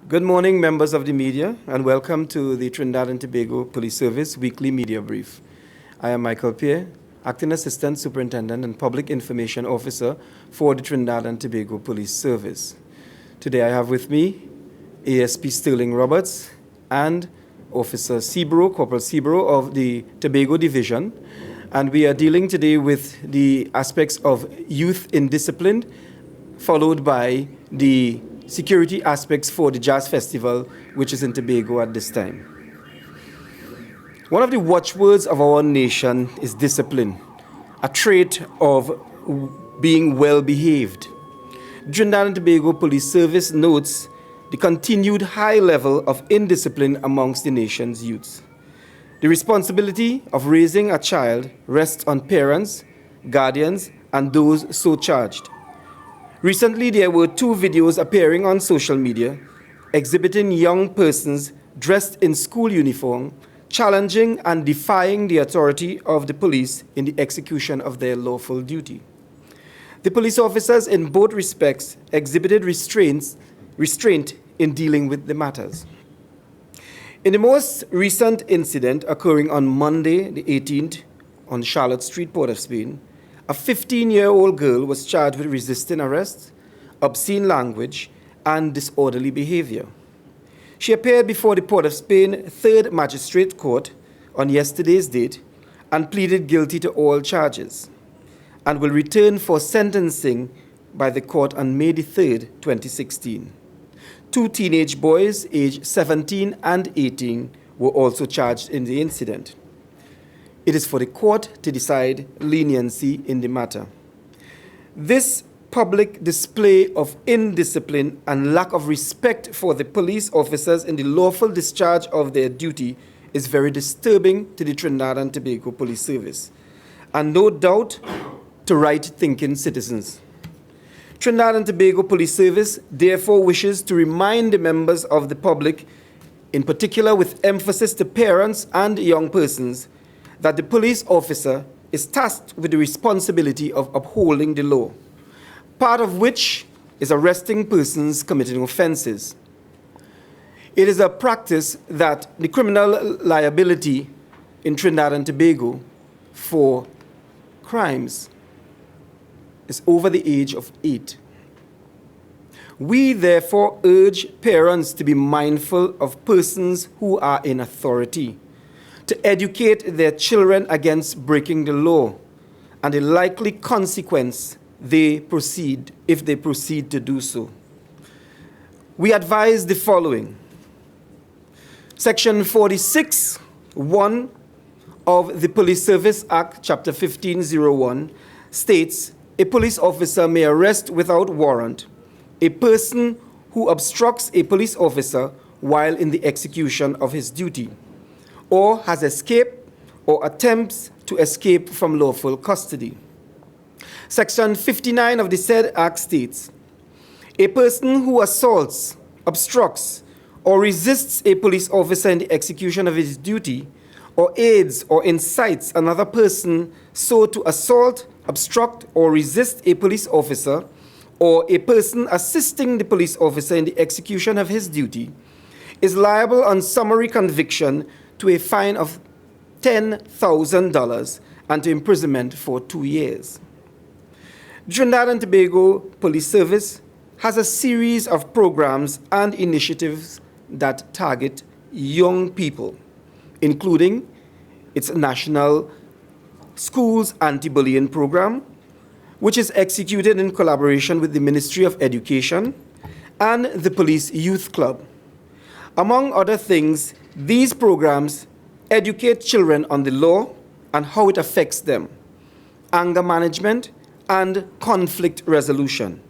Good morning, members of the media, and welcome to the Trinidad and Tobago Police Service Weekly Media Brief. I am Michael Pierre, Acting Assistant Superintendent and Public Information Officer for the Trinidad and Tobago Police Service. Today I have with me ASP Sterling Roberts and Officer Subero, Corporal Subero of the Tobago Division, and we are dealing today with the aspects of youth indiscipline, followed by the security aspects for the Jazz Festival, which is in Tobago at this time. One of the watchwords of our nation is discipline, a trait of being well-behaved. Trinidad and Tobago Police Service notes the continued high level of indiscipline amongst the nation's youths. The responsibility of raising a child rests on parents, guardians, and those so charged. Recently, there were two videos appearing on social media exhibiting young persons dressed in school uniform, challenging and defying the authority of the police in the execution of their lawful duty. The police officers in both respects exhibited restraint in dealing with the matters. In the most recent incident occurring on Monday, the 18th, on Charlotte Street, Port of Spain, a 15-year-old girl was charged with resisting arrest, obscene language, and disorderly behavior. She appeared before the Port of Spain 3rd Magistrate Court on yesterday's date and pleaded guilty to all charges and will return for sentencing by the court on May 3rd, 2016. Two teenage boys, aged 17 and 18, were also charged in the incident. It is for the court to decide leniency in the matter. This public display of indiscipline and lack of respect for the police officers in the lawful discharge of their duty is very disturbing to the Trinidad and Tobago Police Service, and no doubt to right-thinking citizens. Trinidad and Tobago Police Service therefore wishes to remind the members of the public, in particular with emphasis to parents and young persons, that the police officer is tasked with the responsibility of upholding the law, part of which is arresting persons committing offenses. It is a practice that the criminal liability in Trinidad and Tobago for crimes is over the age of 8. We therefore urge parents to be mindful of persons who are in authority, to educate their children against breaking the law and the likely consequence if they proceed to do so. We advise the following. Section 46(1) of the Police Service Act, Chapter 1501, states, a police officer may arrest without warrant a person who obstructs a police officer while in the execution of his duty, or has escaped or attempts to escape from lawful custody. Section 59 of the said Act states, a person who assaults, obstructs, or resists a police officer in the execution of his duty, or aids or incites another person so to assault, obstruct, or resist a police officer, or a person assisting the police officer in the execution of his duty, is liable on summary conviction to a fine of $10,000 and to imprisonment for 2 years. Trinidad and Tobago Police Service has a series of programs and initiatives that target young people, including its National Schools Anti-Bullying Program, which is executed in collaboration with the Ministry of Education and the Police Youth Club. Among other things, these programs educate children on the law and how it affects them, anger management, and conflict resolution.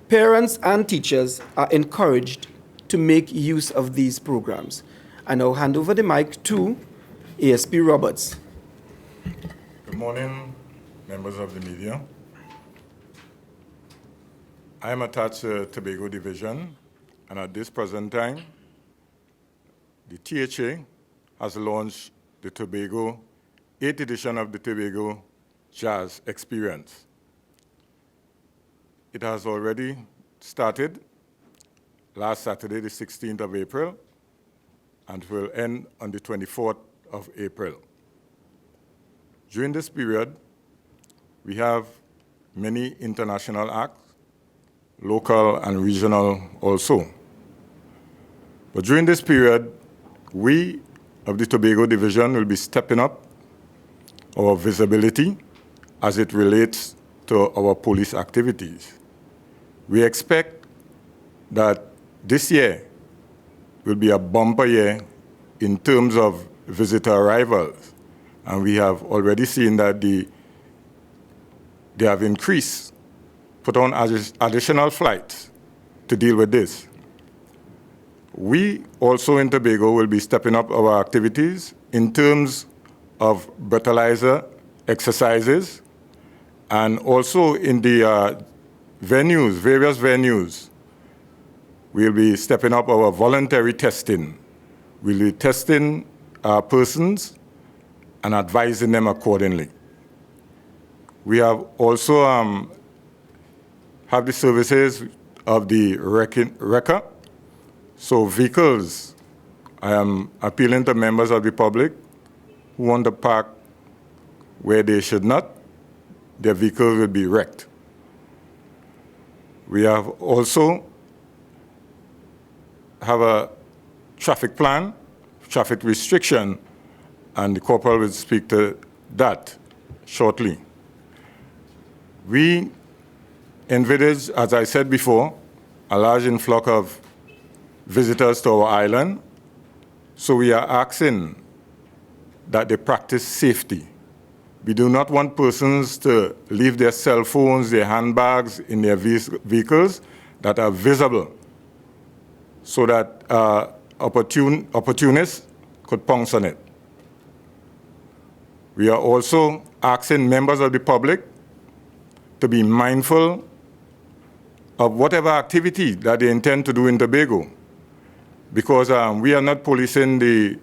Parents and teachers are encouraged to make use of these programs. I now hand over the mic to ASP Roberts. Good morning, members of the media. I am attached to Tobago Division, and at this present time, the THA has launched the 8th edition of the Tobago Jazz Experience. It has already started last Saturday, the 16th of April, and will end on the 24th of April. During this period, we have many international acts, local and regional also. But during this period, we of the Tobago Division will be stepping up our visibility as it relates to our police activities. We expect that this year will be a bumper year in terms of visitor arrivals. And we have already seen that they have increased, put on additional flights to deal with this. We also in Tobago will be stepping up our activities in terms of breathalyzer exercises, and also in the venues, various venues, we'll be stepping up our voluntary testing. We'll be testing our persons and advising them accordingly. We have also have the services of the wrecker. So vehicles, I am appealing to members of the public who want to park where they should not, their vehicles will be wrecked. We have also have a traffic plan, traffic restriction, and the corporal will speak to that shortly. We envisage, as I said before, a large influx of visitors to our island, so we are asking that they practice safety. We do not want persons to leave their cell phones, their handbags in their vehicles that are visible, so that opportunists could pounce on it. We are also asking members of the public to be mindful of whatever activity that they intend to do in Tobago, because we are not policing the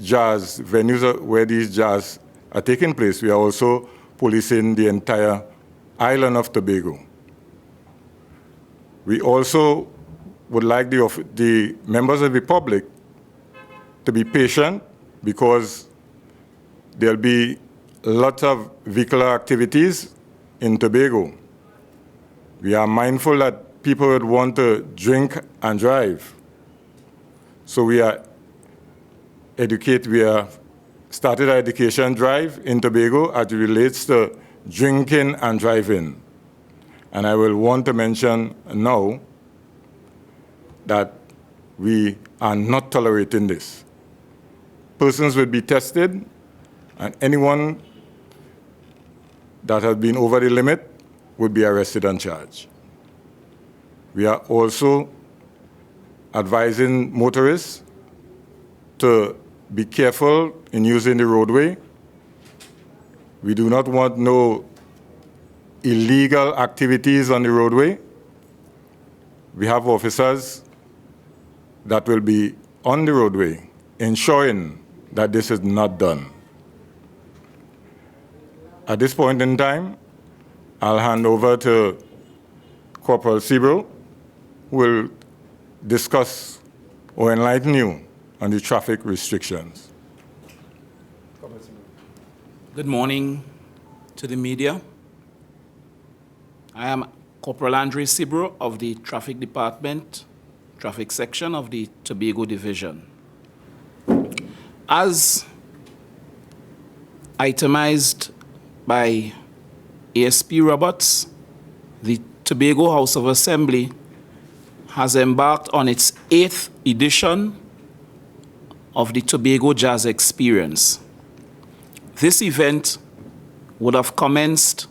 jazz venues where these jazz are taking place. We are also policing the entire island of Tobago. We also would like the members of the public to be patient, because there'll be lots of vehicular activities in Tobago. We are mindful that people would want to drink and drive. So we have started an education drive in Tobago as it relates to drinking and driving. And I will want to mention now that we are not tolerating this. Persons will be tested, and anyone that has been over the limit will be arrested and charged. We are also advising motorists to be careful in using the roadway. We do not want no illegal activities on the roadway. We have officers that will be on the roadway ensuring that this is not done. At this point in time, I'll hand over to Corporal Subero, who will discuss or enlighten you on the traffic restrictions. Good morning to the media. I am Corporal Andre Subero of the Traffic Department, Traffic Section of the Tobago Division. As itemized by ASP Roberts, the Tobago House of Assembly has embarked on its 8th edition of the Tobago Jazz Experience. This event would have commenced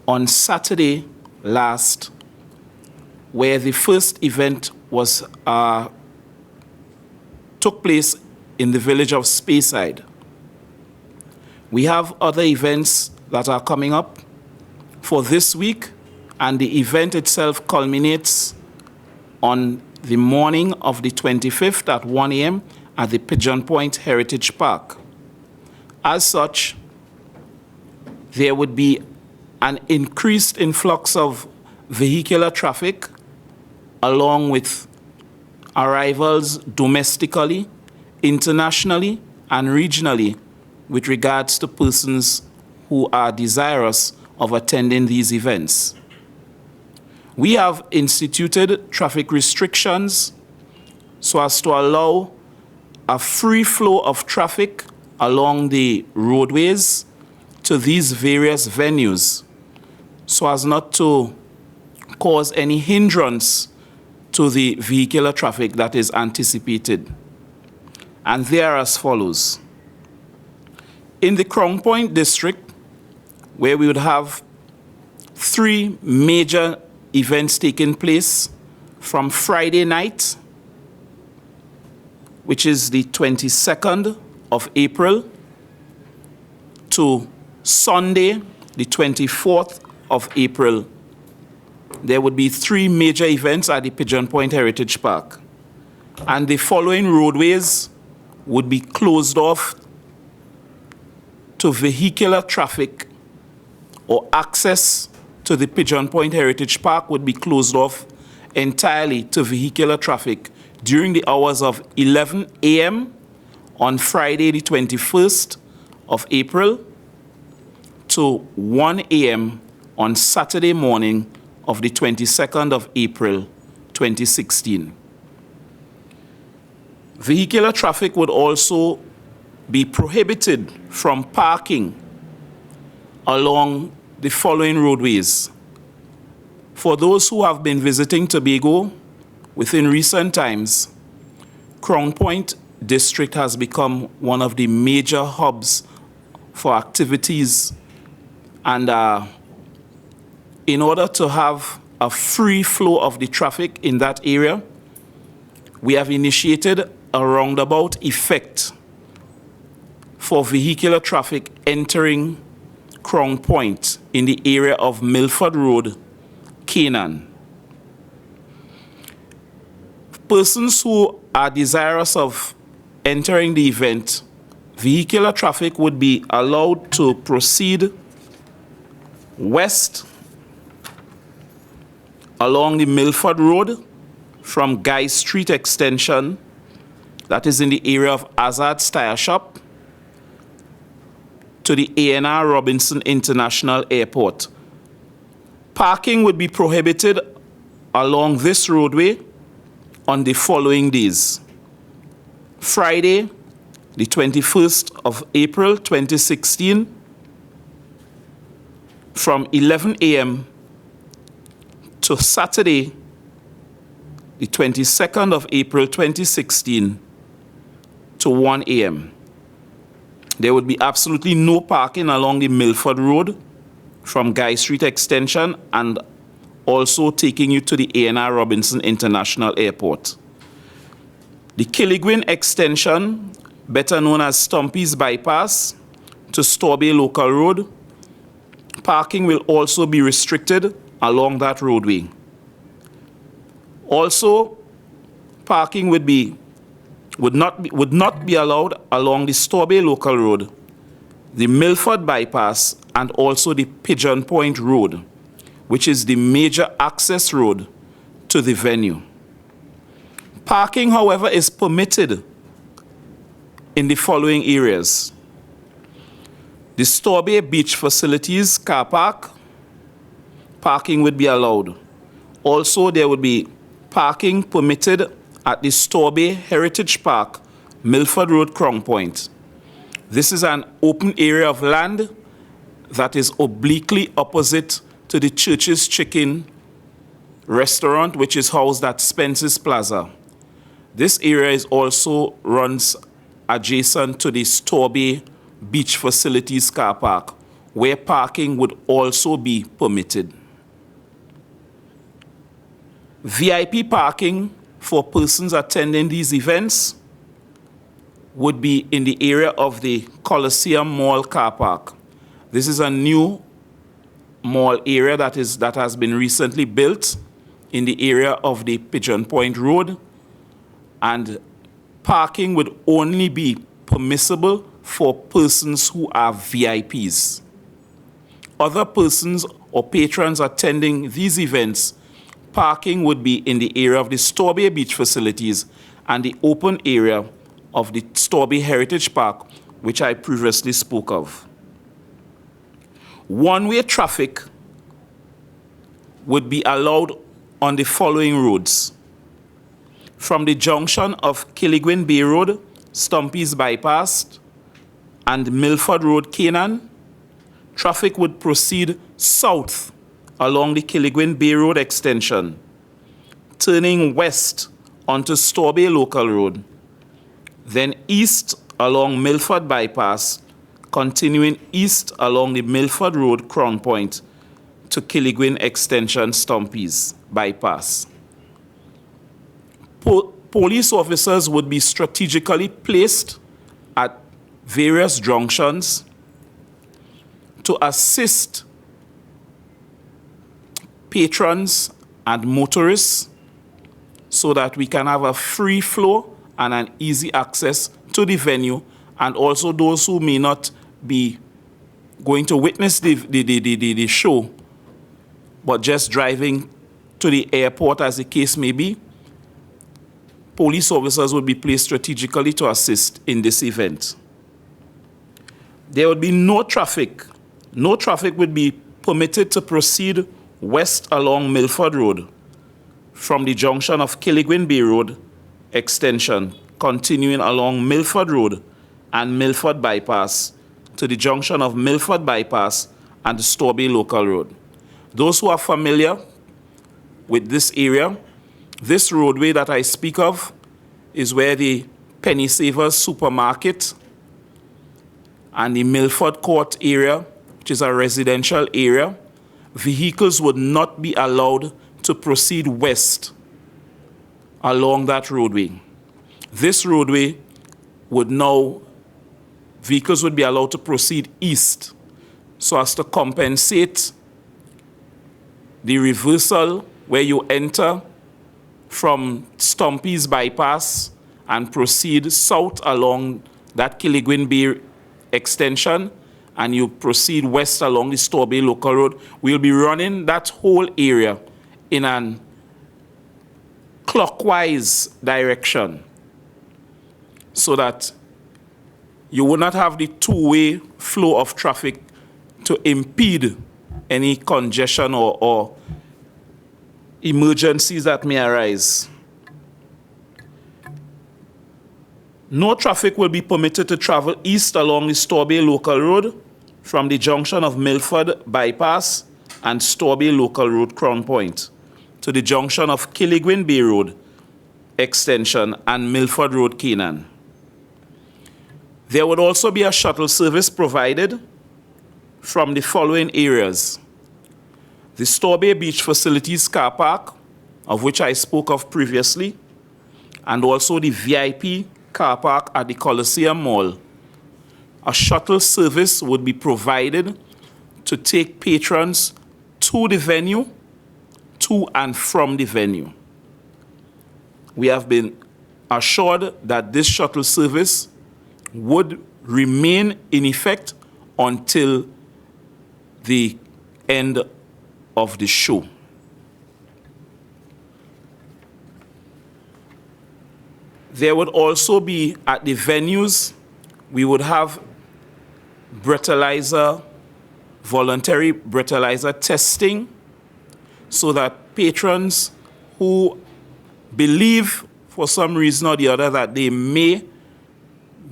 on Saturday last, where the first event took place in the village of Speyside. We have other events that are coming up for this week, and the event itself culminates on the morning of the 25th at 1 a.m. at the Pigeon Point Heritage Park. As such, there would be an increased influx of vehicular traffic, along with arrivals domestically, internationally, and regionally with regards to persons who are desirous of attending these events. We have instituted traffic restrictions so as to allow a free flow of traffic along the roadways to these various venues so as not to cause any hindrance to the vehicular traffic that is anticipated. And they are as follows. In the Crown Point district, where we would have 3 major events taking place from Friday night, which is the 22nd of April, to Sunday, the 24th of April, there would be 3 major events at the Pigeon Point Heritage Park. And the following roadways would be closed off to vehicular traffic, or access to the Pigeon Point Heritage Park would be closed off entirely to vehicular traffic during the hours of 11 a.m. on Friday, the 21st of April, to 1 a.m. on Saturday morning of the 22nd of April, 2016. Vehicular traffic would also be prohibited from parking along the following roadways. For those who have been visiting Tobago within recent times, Crown Point District has become one of the major hubs for activities, and in order to have a free flow of the traffic in that area, we have initiated a roundabout effect for vehicular traffic entering Crown Point in the area of Milford Road, Canaan. Persons who are desirous of entering the event, vehicular traffic would be allowed to proceed west along the Milford Road from Guy Street Extension, that is in the area of Azad's Tire Shop, to the A&R Robinson International Airport. Parking would be prohibited along this roadway on the following days. Friday, the 21st of April, 2016, from 11 a.m. to Saturday, the 22nd of April, 2016, to 1 a.m. There would be absolutely no parking along the Milford Road from Guy Street Extension and also taking you to the A&R Robinson International Airport. The Killigwin Extension, better known as Stumpy's Bypass, to Storbay Local Road, parking will also be restricted along that roadway. Also, parking would not be allowed along the Storbay Local Road, the Milford Bypass, and also the Pigeon Point Road, which is the major access road to the venue. Parking, however, is permitted in the following areas: the Storbay Beach Facilities car park, parking would be allowed. Also, there would be parking permitted at the Storbay Heritage Park, Milford Road, Crown Point. This is an open area of land that is obliquely opposite to the Church's Chicken restaurant, which is housed at Spence's Plaza. This area also runs adjacent to the Storbay Beach Facilities car park, where parking would also be permitted. VIP parking for persons attending these events would be in the area of the Coliseum Mall car park. This is a new mall area that has been recently built in the area of the Pigeon Point Road, and parking would only be permissible for persons who are VIPs. Other persons or patrons attending these events, parking would be in the area of the Subero beach facilities and the open area of the Subero Heritage Park, which I previously spoke of. One-way traffic would be allowed on the following roads. From the junction of Killigwin Bay Road, Stumpy's Bypass, and Milford Road, Canaan, traffic would proceed south along the Killigwin Bay Road extension, turning west onto Subero Local Road, then east along Milford Bypass, continuing east along the Milford Road Crown Point to Killigwin Extension Stumpy's Bypass. Police officers would be strategically placed at various junctions to assist patrons and motorists so that we can have a free flow and an easy access to the venue, and also those who may not be going to witness the show but just driving to the airport, as the case may be. Police officers would be placed strategically to assist in this event. There would be no traffic. No traffic would be permitted to proceed west along Milford Road from the junction of Killigwin Bay Road extension, continuing along Milford Road and Milford Bypass to the junction of Milford Bypass and the Subero Local Road. Those who are familiar with this area, this roadway that I speak of is where the Penny Savers supermarket and the Milford Court area, which is a residential area, vehicles would not be allowed to proceed west along that roadway. This roadway vehicles would be allowed to proceed east so as to compensate the reversal where you enter from Stumpy's Bypass and proceed south along that Killigwin Bay extension, and you proceed west along the Subero Local Road. We'll be running that whole area in an clockwise direction so that you will not have the two-way flow of traffic to impede any congestion or emergencies that may arise. No traffic will be permitted to travel east along the Subero Local Road from the junction of Milford Bypass and Subero Local Road Crown Point to the junction of Killigwin Bay Road extension and Milford Road, Canaan. There would also be a shuttle service provided from the following areas: the Subero Beach Facilities car park, of which I spoke of previously, and also the VIP car park at the Coliseum Mall. A shuttle service would be provided to take patrons to the venue, to and from the venue. We have been assured that this shuttle service would remain in effect until the end of the show. There would also be, at the venues, we would have voluntary breathalyzer testing, so that patrons who believe for some reason or the other that they may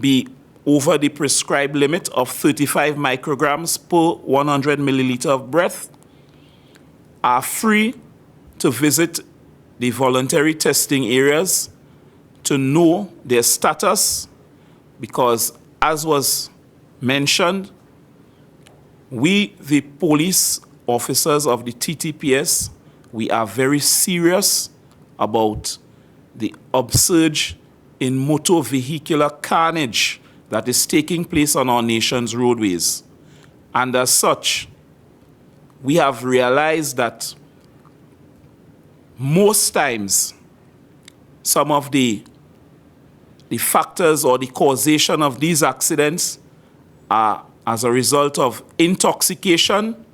be over the prescribed limit of 35 micrograms per 100 milliliter of breath are free to visit the voluntary testing areas to know their status, because, as was mentioned, we, the police officers of the TTPS, we are very serious about the upsurge in motor vehicular carnage that is taking place on our nation's roadways. And as such, we have realized that most times some of the factors or the causation of these accidents are as a result of intoxication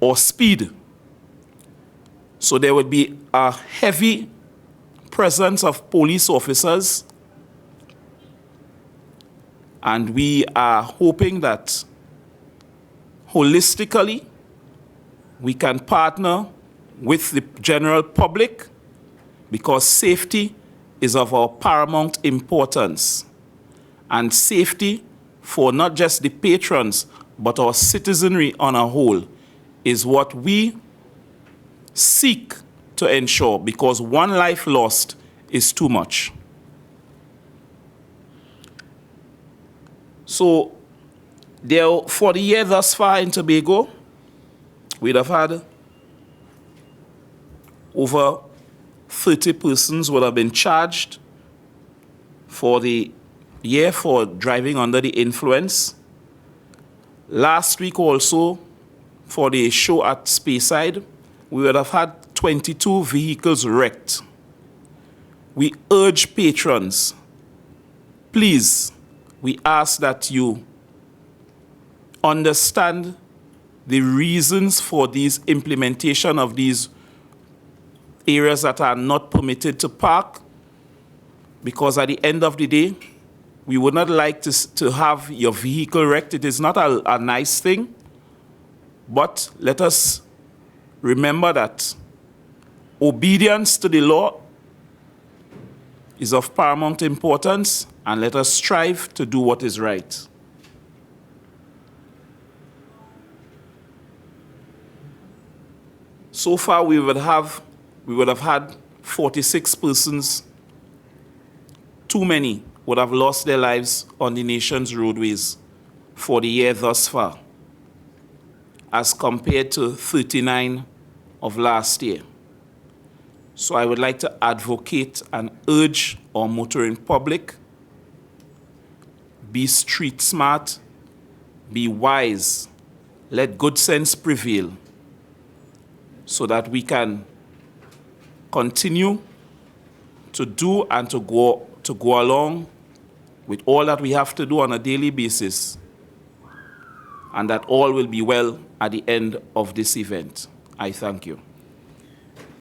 or speed. So there would be a heavy presence of police officers, and we are hoping that holistically we can partner with the general public, because safety is of our paramount importance, and safety for not just the patrons but our citizenry on a whole is what we seek to ensure, because one life lost is too much. So there, for the year thus far in Tobago, we'd have had over 30 persons would have been charged for the year for driving under the influence. Last week also, for the show at Speyside, we would have had 22 vehicles wrecked. We urge patrons, please, we ask that you understand the reasons for these implementation of these areas that are not permitted to park, because at the end of the day, we would not like to have your vehicle wrecked. It is not a nice thing, but let us remember that obedience to the law is of paramount importance, and let us strive to do what is right. So far, we would have had 46 persons, too many, would have lost their lives on the nation's roadways for the year thus far, as compared to 39 of last year. So I would like to advocate and urge our motoring public, be street smart, be wise, let good sense prevail, so that we can continue to do and to go along with all that we have to do on a daily basis, and that all will be well at the end of this event. I thank you.